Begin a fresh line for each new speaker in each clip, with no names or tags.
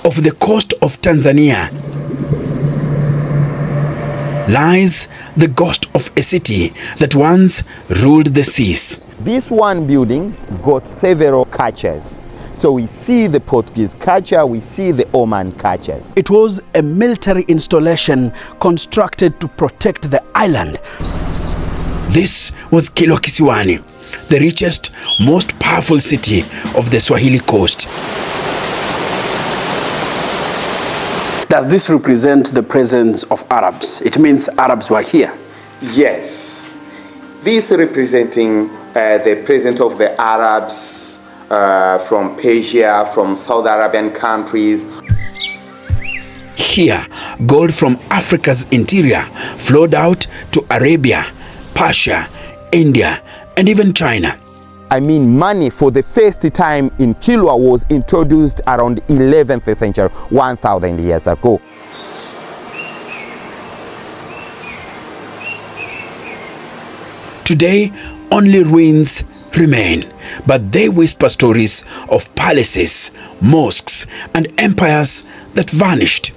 of the coast of Tanzania lies the ghost of a city that once ruled the seas.
This one building got several cultures. So we see the Portuguese culture, we see the Oman cultures.
It was a military installation constructed to protect the island. This was Kilwa Kisiwani, the richest, most powerful city of the Swahili Coast. Does this represent the presence of Arabs? It means Arabs were here.
Yes. This representing the presence of the Arabs from Persia, from Saudi Arabian countries.
Here, gold from Africa's interior flowed out to Arabia, Persia, India, and even China.
I mean, money for the first time in Kilwa was introduced around 11th century, 1,000 years ago.
Today, only ruins remain, but they whisper stories of palaces, mosques, and empires that vanished.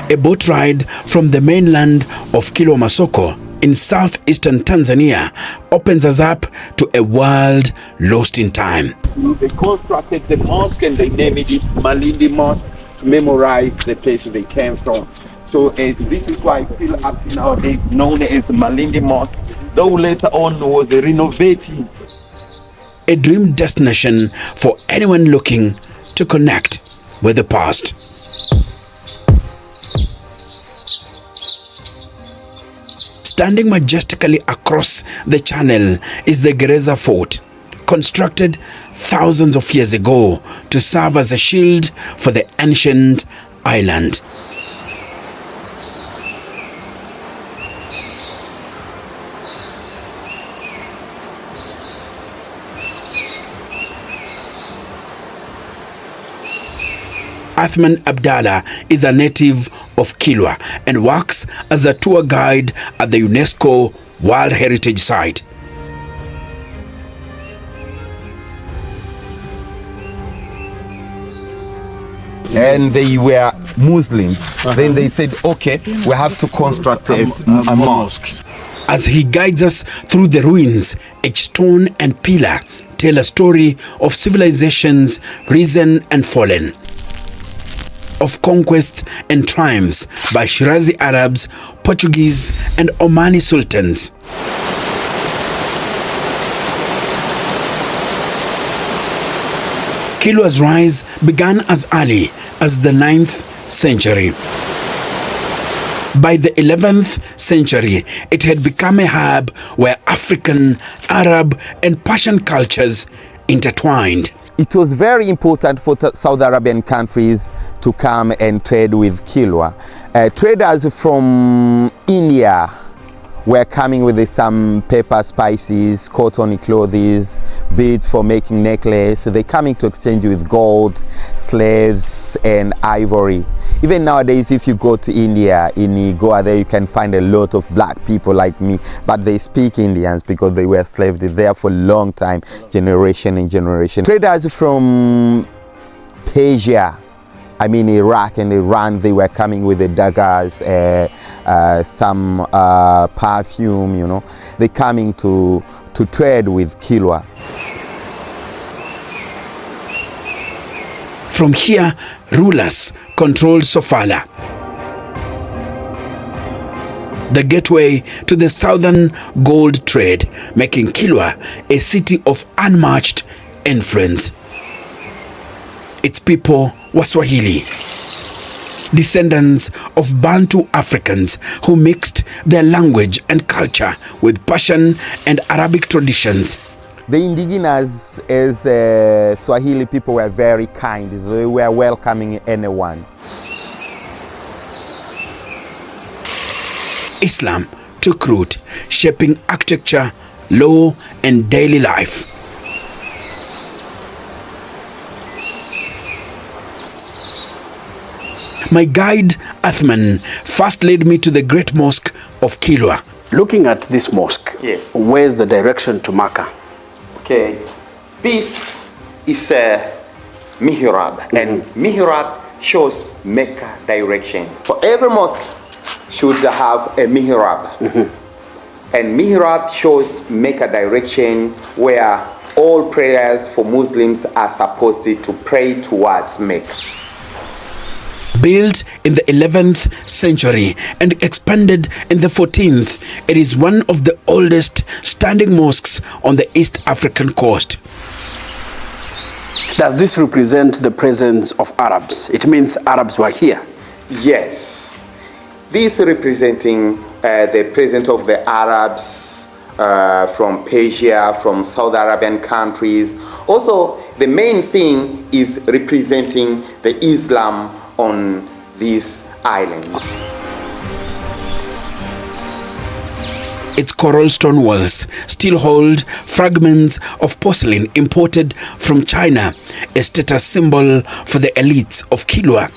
A boat ride from the mainland of Kilwa Masoko in southeastern Tanzania opens us up to a world lost in time.
They constructed the mosque and they named it Malindi Mosque to memorize the place they came from. So this is why still up to nowadays known as Malindi Mosque, though later on was renovated.
A dream destination for anyone looking to connect with the past. Standing majestically across the channel is the Gereza Fort, constructed thousands of years ago to serve as a shield for the ancient island. Athman Abdallah is a native of Kilwa and works as a tour guide at the UNESCO World Heritage Site.
And they were Muslims. Then they said, okay, we have to construct a mosque.
As he guides us through the ruins, each stone and pillar tell a story of civilizations risen and fallen, of conquest and triumphs by Shirazi Arabs, Portuguese, and Omani sultans. Kilwa's rise began as early as the 9th century. By the 11th century, it had become a hub where African, Arab, and Persian cultures intertwined.
It was very important for the Saudi Arabian countries to come and trade with Kilwa. Traders from India were coming with some pepper, spices, cotton clothes, beads for making necklace. They're coming to exchange with gold, slaves, and ivory. Even nowadays, if you go to India, in Goa, there you can find a lot of black people like me, but they speak Indians because they were slaved there for a long time, generation and generation. Traders from Persia, I mean Iraq and Iran, they were coming with the daggers, some perfume, you know. They're coming to trade with Kilwa.
From here, rulers controlled Sofala, the gateway to the southern gold trade, making Kilwa a city of unmatched influence. Its people were Swahili, descendants of Bantu Africans who mixed their language and culture with Persian and Arabic traditions.
The indigenous, as Swahili people, were very kind. They were welcoming anyone.
Islam took root, shaping architecture, law, and daily life. My guide, Athman, first led me to the Great Mosque of Kilwa. Looking at this mosque,
yes.
Where's the direction to Makkah?
Okay, this is a mihrab, and mihrab shows Mecca direction. For every mosque should have a mihrab, and mihrab shows Mecca direction, where all prayers for Muslims are supposed to pray towards Mecca.
Built in the 11th century and expanded in the 14th, it is one of the oldest standing mosques on the East African coast. Does this represent the presence of Arabs? It means Arabs were here.
Yes, this representing the presence of the Arabs from Persia, from Saudi Arabian countries. Also, the main thing is representing the Islam on this island.
Its coral stone walls still hold fragments of porcelain imported from China, a status symbol for the elites of Kilwa.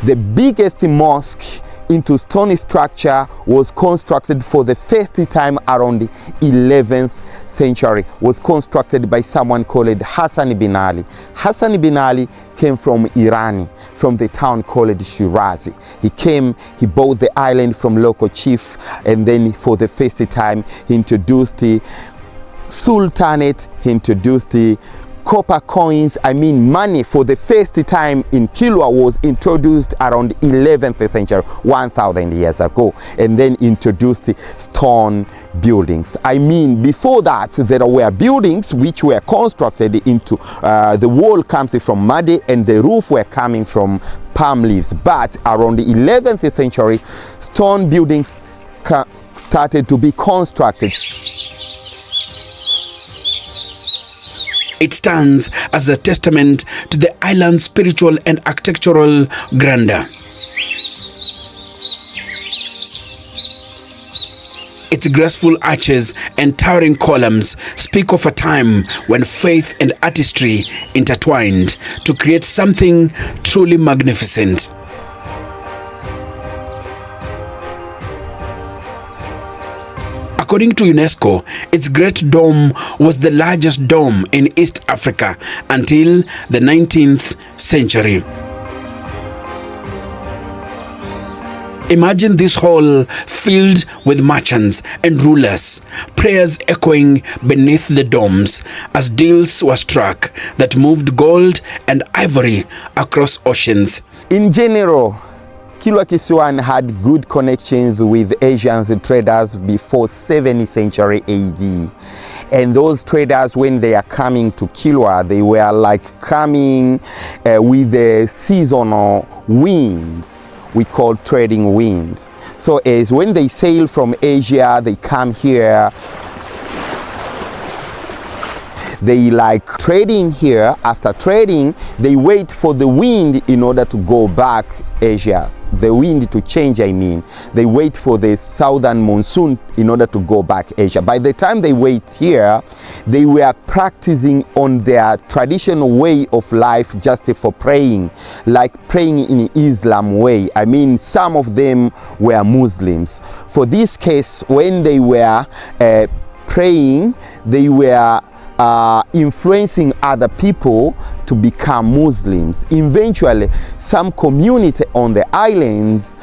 The biggest mosque into stone structure was constructed for the first time around the 11th century. Was constructed by someone called Hassan bin Ali. Hassan bin Ali came from Iran, from the town called Shirazi. He came, he bought the island from local chief, and then for the first time he introduced the sultanate, he introduced the copper coins, money for the first time in Kilwa was introduced around 11th century, 1,000 years ago, and then introduced the stone buildings. Before that there were buildings which were constructed into, the wall comes from mud and the roof were coming from palm leaves, but around the 11th century stone buildings started to be constructed.
It stands as a testament to the island's spiritual and architectural grandeur. Its graceful arches and towering columns speak of a time when faith and artistry intertwined to create something truly magnificent. According to UNESCO, its Great Dome was the largest dome in East Africa until the 19th century. Imagine this hall filled with merchants and rulers, prayers echoing beneath the domes as deals were struck that moved gold and ivory across oceans.
In general, Kilwa Kisiwani had good connections with Asian traders before 7th century AD. And those traders, when they are coming to Kilwa, they were like coming with the seasonal winds. We call trading winds. So as when they sail from Asia, they come here. They like trading here. After trading, they wait for the wind in order to go back Asia. The wind to change, They wait for the southern monsoon in order to go back Asia. By the time they wait here, they were practicing on their traditional way of life just for praying, like praying in Islam way. Some of them were Muslims. For this case, when they were praying, they were influencing other people to become Muslims. Eventually, some community on the islands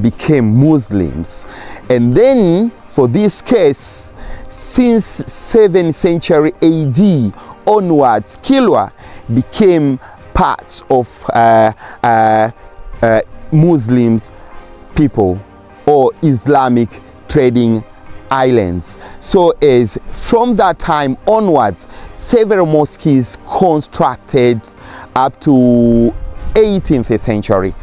became Muslims. And then, for this case, since 7th century AD onwards, Kilwa became part of Muslims people or Islamic trading islands. So as from that time onwards, several mosques constructed up to 18th century.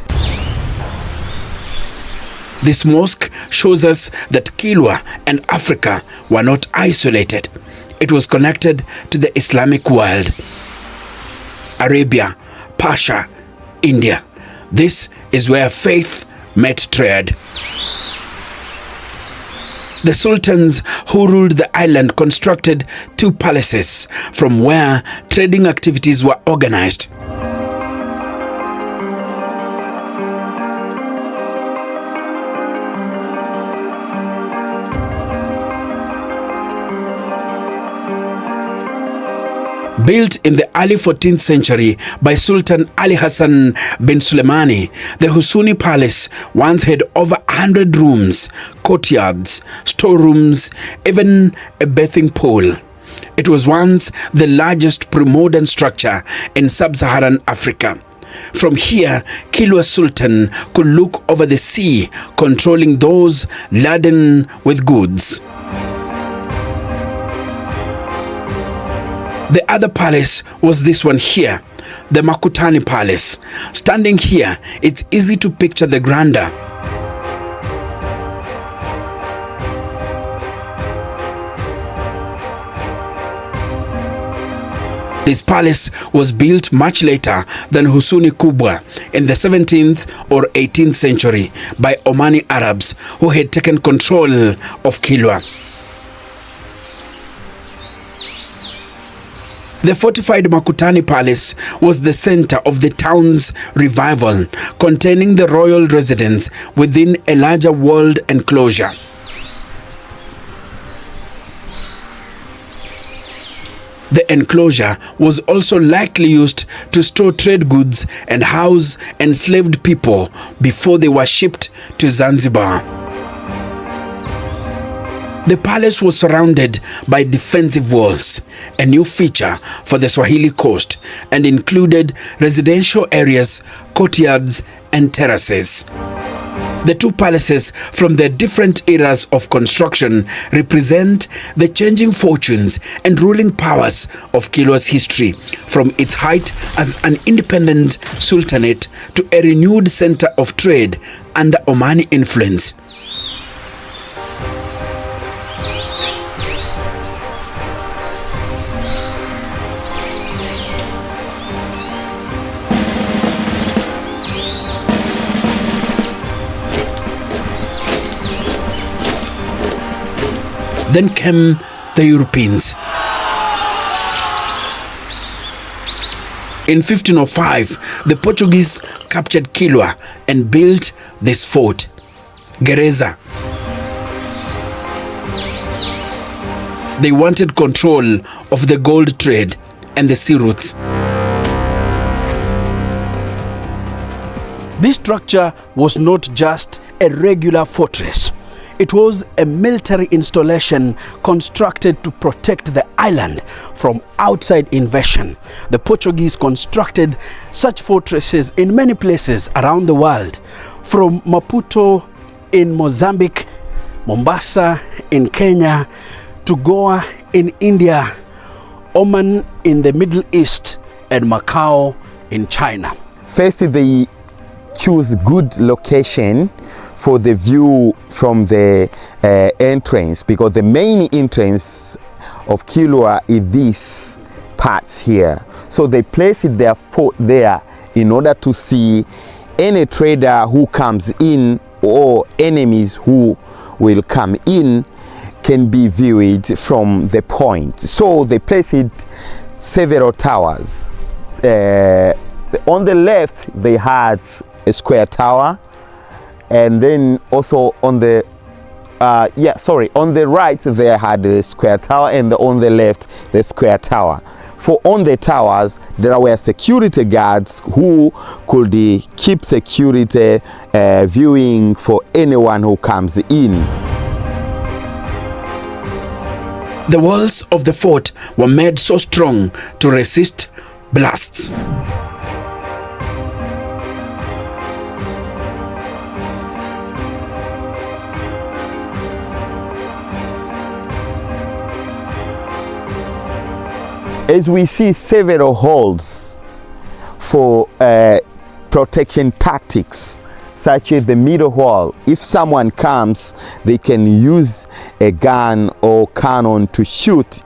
This mosque shows us that Kilwa and Africa were not isolated. it was connected to the Islamic world. Arabia, Persia, India. This is where faith met trade. The sultans who ruled the island constructed 2 palaces from where trading activities were organized. Built in the early 14th century by Sultan Ali Hassan bin Suleimani, the Husuni Palace once had over 100 rooms, courtyards, storerooms, even a bathing pool. It was once the largest pre-modern structure in sub-Saharan Africa. From here, Kilwa Sultan could look over the sea, controlling those laden with goods. The other palace was this one here, the Makutani Palace. Standing here, it's easy to picture the grandeur. This palace was built much later than Husuni Kubwa in the 17th or 18th century by Omani Arabs who had taken control of Kilwa. The fortified Makutani Palace was the center of the town's revival, containing the royal residence within a larger walled enclosure. The enclosure was also likely used to store trade goods and house enslaved people before they were shipped to Zanzibar. The palace was surrounded by defensive walls, a new feature for the Swahili Coast, and included residential areas, courtyards, and terraces. The 2 palaces from their different eras of construction represent the changing fortunes and ruling powers of Kilwa's history, from its height as an independent sultanate to a renewed center of trade under Omani influence. Then came the Europeans. In 1505, the Portuguese captured Kilwa and built this fort, Gereza. They wanted control of the gold trade and the sea routes. This structure was not just a regular fortress. It was a military installation constructed to protect the island from outside invasion. The Portuguese constructed such fortresses in many places around the world, from Maputo in Mozambique, Mombasa in Kenya, to Goa in India, Oman in the Middle East, and Macau in China.
First, they choose good location for the view from the entrance, because the main entrance of Kilwa is this part here. So they place their fort there in order to see any trader who comes in or enemies who will come in can be viewed from the point. So they placed several towers. On the left they had a square tower, and then also on the on the right they had the square tower, and on the left the square tower. For on the towers there were security guards who could keep security viewing for anyone who comes in.
The walls of the fort were made so strong to resist blasts.
As we see several holes for protection tactics, such as the middle wall. If someone comes, they can use a gun or cannon to shoot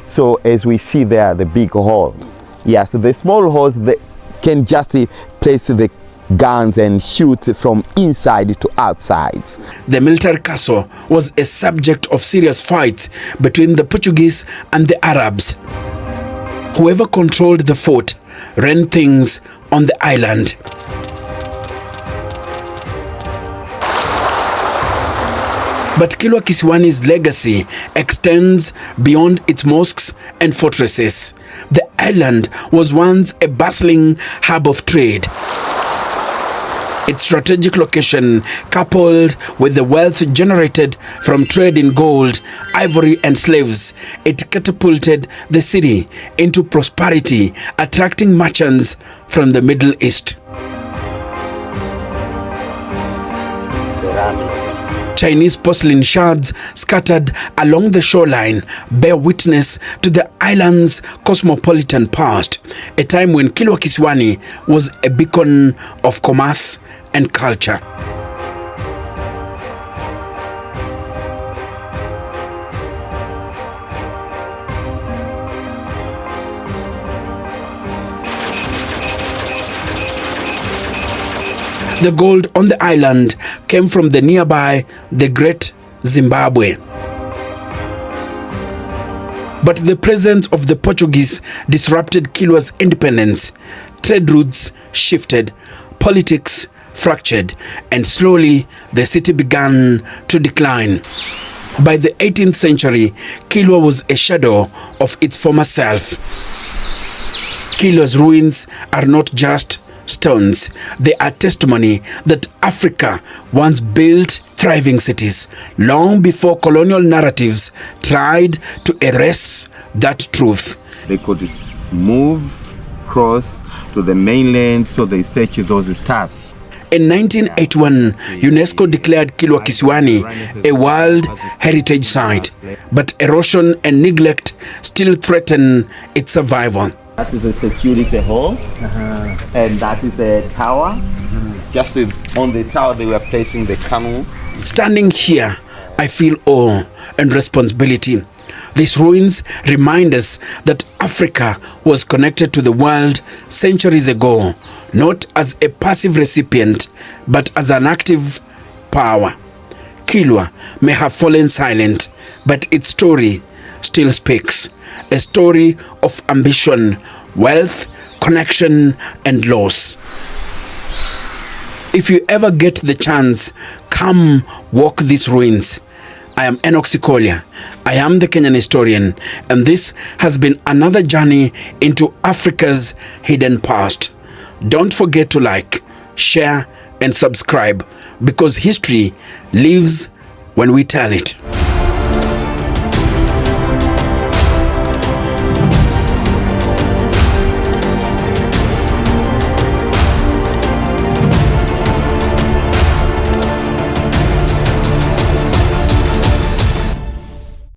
So as we see there, the big holes. Yeah, so the small holes, they can just place the guns and shoot from inside to outside.
The military castle was a subject of serious fights between the Portuguese and the Arabs. Whoever controlled the fort ran things on the island. But Kilwa Kisiwani's legacy extends beyond its mosques and fortresses. The island was once a bustling hub of trade. Its strategic location, coupled with the wealth generated from trade in gold, ivory and slaves, it catapulted the city into prosperity, attracting merchants from the Middle East. Chinese porcelain shards scattered along the shoreline bear witness to the island's cosmopolitan past, a time when Kilwa Kisiwani was a beacon of commerce and culture. The gold on the island came from the nearby the Great Zimbabwe. But the presence of the Portuguese disrupted Kilwa's independence. Trade routes shifted, politics fractured, and slowly the city began to decline. By the 18th century, Kilwa was a shadow of its former self. Kilwa's ruins are not just stones. They are testimony that Africa once built thriving cities long before colonial narratives tried to erase that truth.
They could move across to the mainland, so they search those stuffs.
In 1981, UNESCO declared Kilwa Kisiwani a World Heritage Site, but erosion and neglect still threaten its survival.
That is a security hall, and that is a tower. Just on the tower, they were placing the canoe.
Standing here, I feel awe and responsibility. These ruins remind us that Africa was connected to the world centuries ago, not as a passive recipient, but as an active power. Kilwa may have fallen silent, but its story still speaks. A story of ambition, wealth, connection, and loss. If you ever get the chance, come walk these ruins. I am Enoch Sikolia. I am the Kenyan historian, and this has been another journey into Africa's hidden past. Don't forget to like, share, and subscribe, because history lives when we tell it.